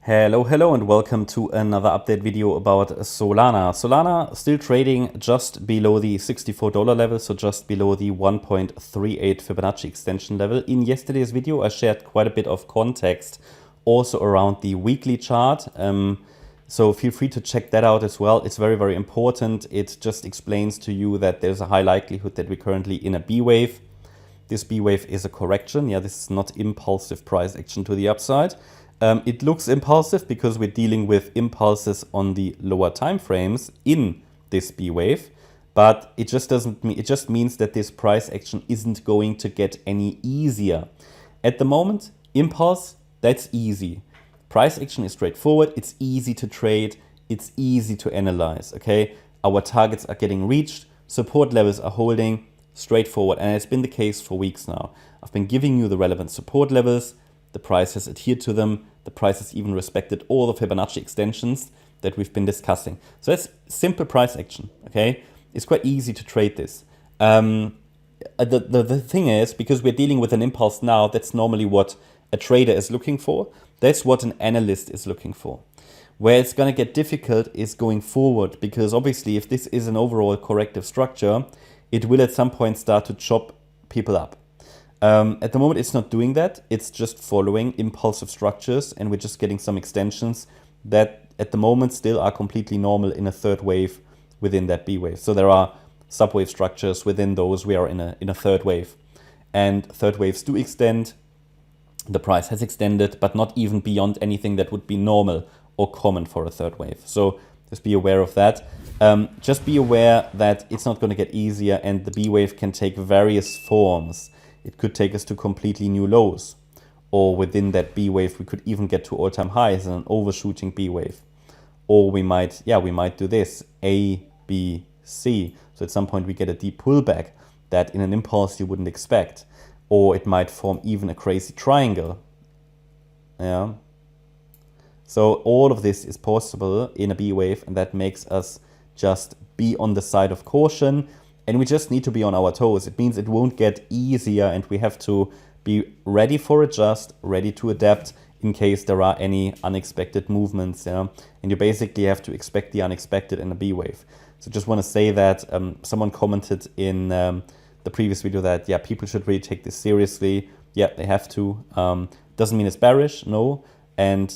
Hello and welcome to another update video about Solana. Solana still trading just below the $64 level, so just below the 1.38 Fibonacci extension level. In yesterday's video I shared quite a bit of context also around the weekly chart, so feel free to check that out as well. It's very important. It just explains to you that there's a high likelihood that we're currently in a B wave. This B wave is a correction. Yeah, this is not impulsive price action to the upside. It looks impulsive because we're dealing with impulses on the lower time frames in this B wave, but it just doesn't mean, it just means that this price action isn't going to get any easier. At the moment, impulse, that's easy. Price action is straightforward, it's easy to trade, it's easy to analyze, okay? Our targets are getting reached, support levels are holding, straightforward, and it's been the case for weeks now. I've been giving you the relevant support levels, the price has adhered to them, the price has even respected all the Fibonacci extensions that we've been discussing. So that's simple price action, okay? It's quite easy to trade this. The thing is, because we're dealing with an impulse now, that's normally what a trader is looking for. That's what an analyst is looking for. Where it's going to get difficult is going forward, because obviously if this is an overall corrective structure, it will at some point start to chop people up. At the moment, it's not doing that. It's just following impulsive structures, and we're just getting some extensions that at the moment still are completely normal in a third wave within that B wave. So there are subwave structures within those. We are in a third wave, and third waves do extend. The price has extended, but not even beyond anything that would be normal or common for a third wave. So just be aware of that. Just be aware that it's not going to get easier, and the B wave can take various forms. It could take us to completely new lows, or within that B wave we could even get to all-time highs in an overshooting B wave. Or we might do this, A, B, C. So at some point we get a deep pullback that in an impulse you wouldn't expect. Or it might form even a crazy triangle. Yeah. So all of this is possible in a B wave, and that makes us just be on the side of caution. And we just need to be on our toes. It means it won't get easier, and we have to be ready for adjust, ready to adapt in case there are any unexpected movements. And you basically have to expect the unexpected in a B wave. So just want to say that someone commented in the previous video that, yeah, people should really take this seriously. Yeah, they have to. Doesn't mean it's bearish, no. And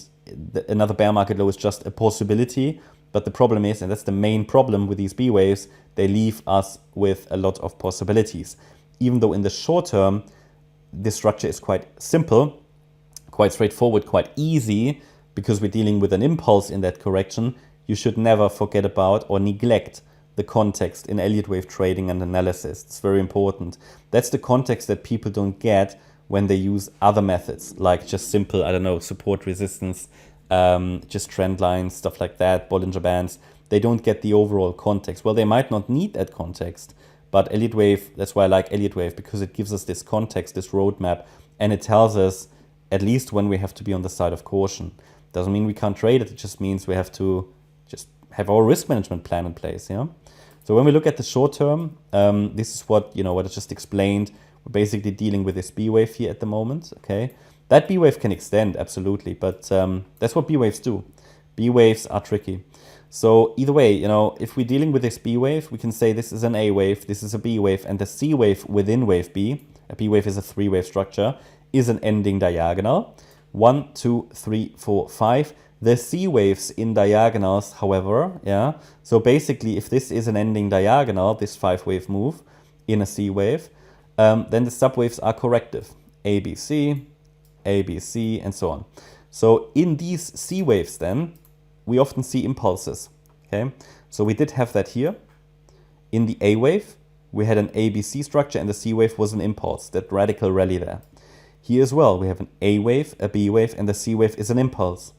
another bear market low is just a possibility. But the problem is, and that's the main problem with these B waves, they leave us with a lot of possibilities. Even though in the short term, this structure is quite simple, quite straightforward, quite easy, because we're dealing with an impulse in that correction, you should never forget about or neglect the context in Elliott wave trading and analysis. It's very important. That's the context that people don't get when they use other methods, like just simple, I don't know, support resistance, just trend lines, stuff like that, Bollinger Bands. They don't get the overall context. Well, they might not need that context, but Elliott wave, that's why I like Elliott wave, because it gives us this context, this roadmap, and it tells us at least when we have to be on the side of caution. Doesn't mean we can't trade it, it just means we have to just have our risk management plan in place. Yeah. So when we look at the short term, this is what I just explained. We're basically dealing with this B wave here at the moment. Okay. That B wave can extend, absolutely, but that's what B waves do. B waves are tricky. So either way, if we're dealing with this B wave, we can say this is an A wave, this is a B wave, and the C wave within wave B, a B wave is a three-wave structure, is an ending diagonal. 1, 2, 3, 4, 5. The C waves in diagonals, however, yeah. So basically, if this is an ending diagonal, this 5-wave move in a C wave, then the subwaves are corrective. A, B, C, and so on. So in these C waves then, we often see impulses, okay? So we did have that here. In the A wave, we had an ABC structure, and the C wave was an impulse, that radical rally there. Here as well, we have an A wave, a B wave, and the C wave is an impulse.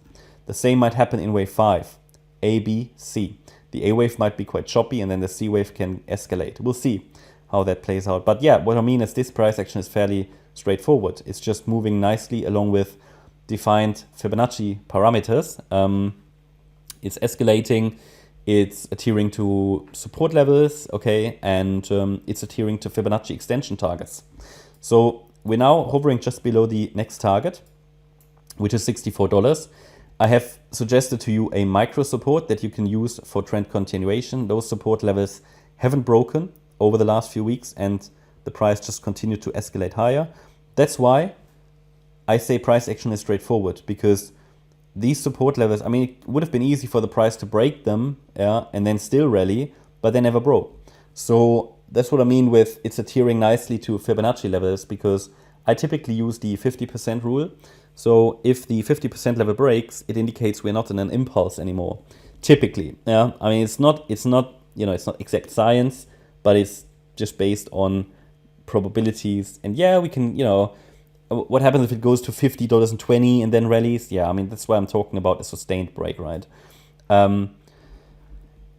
The same might happen in wave 5, A, B, C. The A wave might be quite choppy, and then the C wave can escalate. We'll see how that plays out. But yeah, what I mean is this price action is fairly straightforward. It's just moving nicely along with defined Fibonacci parameters. It's escalating, it's adhering to support levels, okay, and it's adhering to Fibonacci extension targets. So we're now hovering just below the next target, which is $64. I have suggested to you a micro support that you can use for trend continuation. Those support levels haven't broken over the last few weeks and the price just continued to escalate higher. That's why I say price action is straightforward, because these support levels, I mean, it would have been easy for the price to break them, yeah, and then still rally, but they never broke. So that's what I mean with it's adhering nicely to Fibonacci levels, because I typically use the 50% rule. So if the 50% level breaks, it indicates we're not in an impulse anymore. Typically, yeah. I mean, it's not it's not exact science, but it's just based on probabilities. And yeah, we can, what happens if it goes to $50.20 and then rallies? Yeah, I mean, that's why I'm talking about a sustained break, right?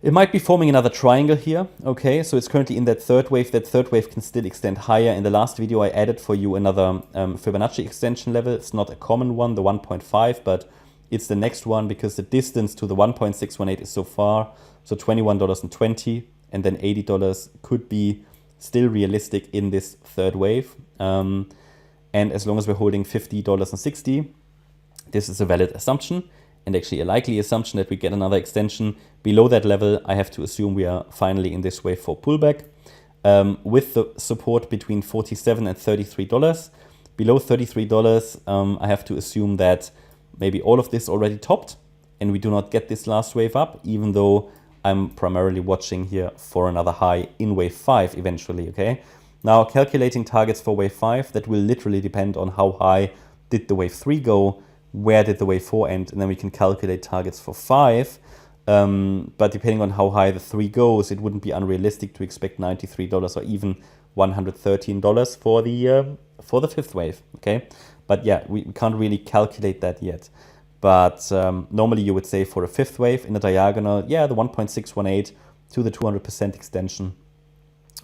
It might be forming another triangle here, okay? So it's currently in that third wave. That third wave can still extend higher. In the last video, I added for you another Fibonacci extension level. It's not a common one, the 1.5, but it's the next one because the distance to the 1.618 is so far. So $21.20 and then $80 could be still realistic in this third wave. And as long as we're holding $50.60, this is a valid assumption and actually a likely assumption that we get another extension below that level. I have to assume we are finally in this wave for pullback with the support between $47 and $33. Below $33, I have to assume that maybe all of this already topped and we do not get this last wave up, even though I'm primarily watching here for another high in wave 5 eventually, okay? Now, calculating targets for wave 5, that will literally depend on how high did the wave 3 go, where did the wave 4 end, and then we can calculate targets for 5. But depending on how high the 3 goes, it wouldn't be unrealistic to expect $93 or even $113 for the fifth wave, okay? But yeah, we can't really calculate that yet. But normally you would say for a fifth wave in a diagonal, yeah, the 1.618 to the 200% extension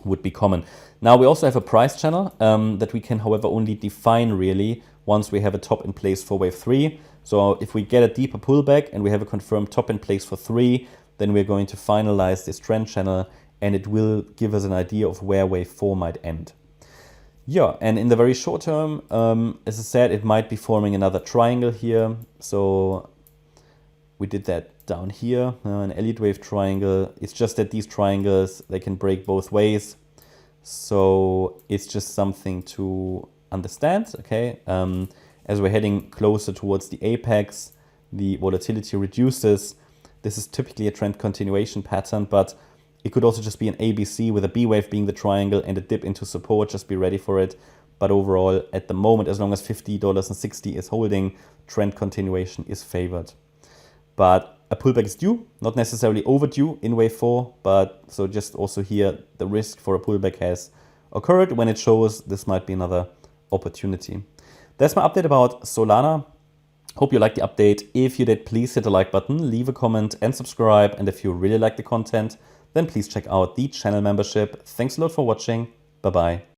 would be common. Now we also have a price channel that we can, however, only define really once we have a top in place for wave 3. So if we get a deeper pullback and we have a confirmed top in place for 3, then we're going to finalize this trend channel and it will give us an idea of where wave 4 might end. Yeah, and in the very short term, as I said, it might be forming another triangle here. So we did that down here, an Elliott wave triangle. It's just that these triangles, they can break both ways. So it's just something to understand, okay? As we're heading closer towards the apex, the volatility reduces. This is typically a trend continuation pattern, but it could also just be an ABC with a B wave being the triangle and a dip into support. Just be ready for it. But overall, at the moment, as long as $50.60 is holding, trend continuation is favored. But a pullback is due, not necessarily overdue in wave 4, but so just also here, the risk for a pullback has occurred. When it shows, this might be another opportunity. That's my update about Solana. Hope you liked the update. If you did, please hit the like button, leave a comment and subscribe. And if you really like the content, then please check out the channel membership. Thanks a lot for watching. Bye-bye.